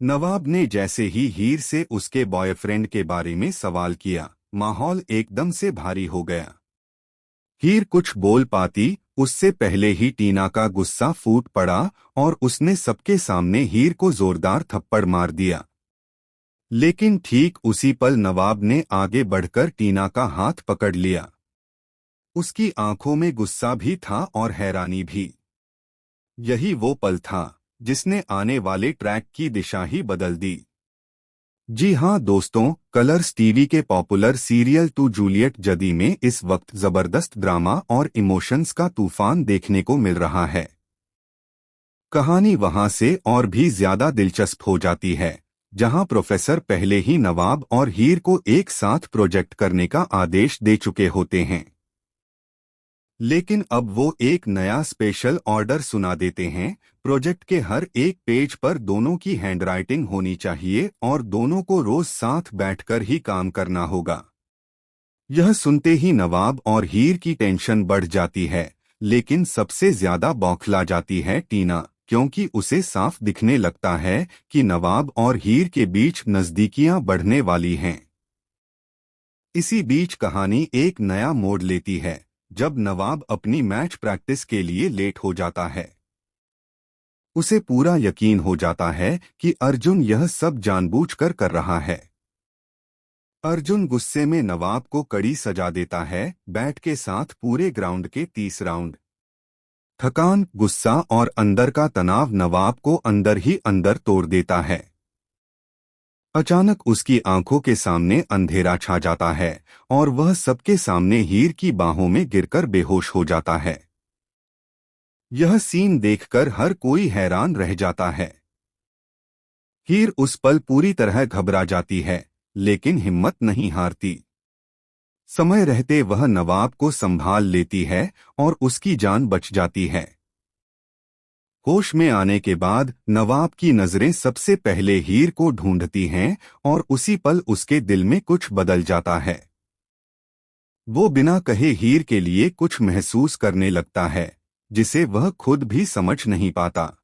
नवाब ने जैसे ही हीर से उसके बॉयफ्रेंड के बारे में सवाल किया, माहौल एकदम से भारी हो गया। हीर कुछ बोल पाती उससे पहले ही टीना का गुस्सा फूट पड़ा और उसने सबके सामने हीर को जोरदार थप्पड़ मार दिया। लेकिन ठीक उसी पल नवाब ने आगे बढ़कर टीना का हाथ पकड़ लिया। उसकी आंखों में गुस्सा भी था और हैरानी भी। यही वो पल था जिसने आने वाले ट्रैक की दिशा ही बदल दी। जी हाँ दोस्तों, कलर्स टीवी के पॉपुलर सीरियल टू जूलियट जदी में इस वक्त जबरदस्त ड्रामा और इमोशंस का तूफान देखने को मिल रहा है। कहानी वहां से और भी ज्यादा दिलचस्प हो जाती है, जहां प्रोफेसर पहले ही नवाब और हीर को एक साथ प्रोजेक्ट करने का आदेश दे चुके होते हैं। लेकिन अब वो एक नया स्पेशल ऑर्डर सुना देते हैं। प्रोजेक्ट के हर एक पेज पर दोनों की हैंडराइटिंग होनी चाहिए और दोनों को रोज साथ बैठकर ही काम करना होगा। यह सुनते ही नवाब और हीर की टेंशन बढ़ जाती है, लेकिन सबसे ज्यादा बौखला जाती है टीना, क्योंकि उसे साफ दिखने लगता है कि नवाब और हीर के बीच नजदीकियां बढ़ने वाली हैं। इसी बीच कहानी एक नया मोड़ लेती है, जब नवाब अपनी मैच प्रैक्टिस के लिए लेट हो जाता है। उसे पूरा यकीन हो जाता है कि अर्जुन यह सब जानबूझकर कर रहा है। अर्जुन गुस्से में नवाब को कड़ी सजा देता है, बैट के साथ पूरे ग्राउंड के 30 राउंड। थकान, गुस्सा और अंदर का तनाव नवाब को अंदर ही अंदर तोड़ देता है। अचानक उसकी आंखों के सामने अंधेरा छा जाता है और वह सबके सामने हीर की बाहों में गिरकर बेहोश हो जाता है। यह सीन देखकर हर कोई हैरान रह जाता है। हीर उस पल पूरी तरह घबरा जाती है, लेकिन हिम्मत नहीं हारती। समय रहते वह नवाब को संभाल लेती है और उसकी जान बच जाती है। होश में आने के बाद नवाब की नजरें सबसे पहले हीर को ढूंढती हैं और उसी पल उसके दिल में कुछ बदल जाता है। वो बिना कहे हीर के लिए कुछ महसूस करने लगता है, जिसे वह खुद भी समझ नहीं पाता।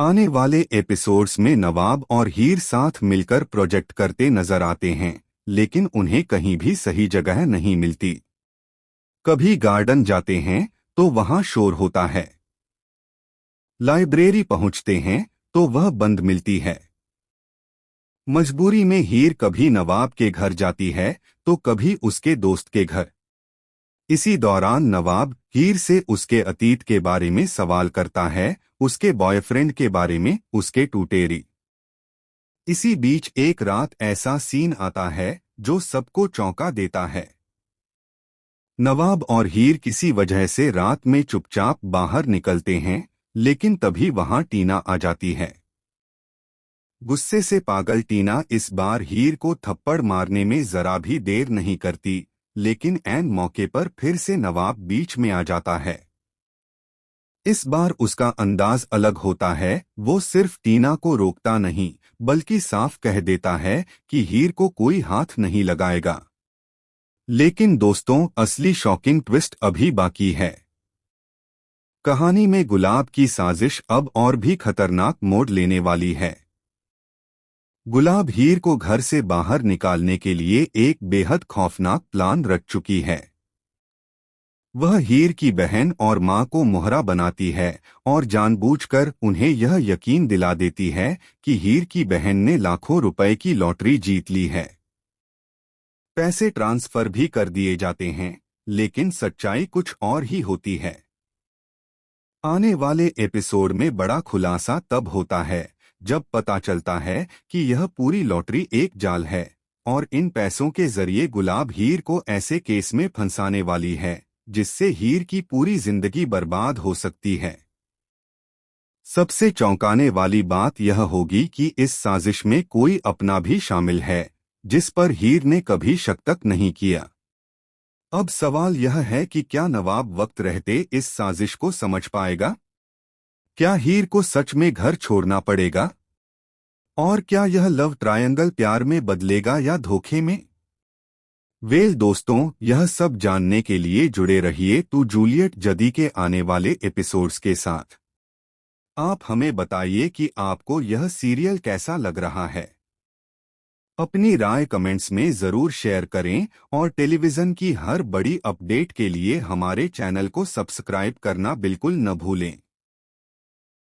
आने वाले एपिसोड्स में नवाब और हीर साथ मिलकर प्रोजेक्ट करते नजर आते हैं, लेकिन उन्हें कहीं भी सही जगह नहीं मिलती। कभी गार्डन जाते हैं तो वहां शोर होता है। लाइब्रेरी पहुंचते हैं तो वह बंद मिलती है। मजबूरी में हीर कभी नवाब के घर जाती है तो कभी उसके दोस्त के घर। इसी दौरान नवाब हीर से उसके अतीत के बारे में सवाल करता है, उसके बॉयफ्रेंड के बारे में, उसके टूटेरी। इसी बीच एक रात ऐसा सीन आता है जो सबको चौंका देता है। नवाब और हीर किसी वजह से रात में चुपचाप बाहर निकलते हैं, लेकिन तभी वहां टीना आ जाती है। गुस्से से पागल टीना इस बार हीर को थप्पड़ मारने में जरा भी देर नहीं करती, लेकिन ऐन मौके पर फिर से नवाब बीच में आ जाता है। इस बार उसका अंदाज अलग होता है। वो सिर्फ टीना को रोकता नहीं, बल्कि साफ कह देता है कि हीर को कोई हाथ नहीं लगाएगा। लेकिन दोस्तों, असली शॉकिंग ट्विस्ट अभी बाकी है। कहानी में गुलाब की साजिश अब और भी खतरनाक मोड़ लेने वाली है। गुलाब हीर को घर से बाहर निकालने के लिए एक बेहद खौफनाक प्लान रच चुकी है। वह हीर की बहन और मां को मोहरा बनाती है और जानबूझकर उन्हें यह यकीन दिला देती है कि हीर की बहन ने लाखों रुपए की लॉटरी जीत ली है। पैसे ट्रांसफर भी कर दिए जाते हैं, लेकिन सच्चाई कुछ और ही होती है। आने वाले एपिसोड में बड़ा खुलासा तब होता है जब पता चलता है कि यह पूरी लॉटरी एक जाल है और इन पैसों के जरिए गुलाब हीर को ऐसे केस में फंसाने वाली है जिससे हीर की पूरी जिंदगी बर्बाद हो सकती है। सबसे चौंकाने वाली बात यह होगी कि इस साजिश में कोई अपना भी शामिल है, जिस पर हीर ने कभी शक तक नहीं किया। अब सवाल यह है कि क्या नवाब वक्त रहते इस साजिश को समझ पाएगा? क्या हीर को सच में घर छोड़ना पड़ेगा? और क्या यह लव ट्रायंगल प्यार में बदलेगा या धोखे में? वेल दोस्तों, यह सब जानने के लिए जुड़े रहिए टू जूलियट जदी के आने वाले एपिसोड्स के साथ। आप हमें बताइए कि आपको यह सीरियल कैसा लग रहा है। अपनी राय कमेंट्स में जरूर शेयर करें और टेलीविजन की हर बड़ी अपडेट के लिए हमारे चैनल को सब्सक्राइब करना बिल्कुल न भूलें।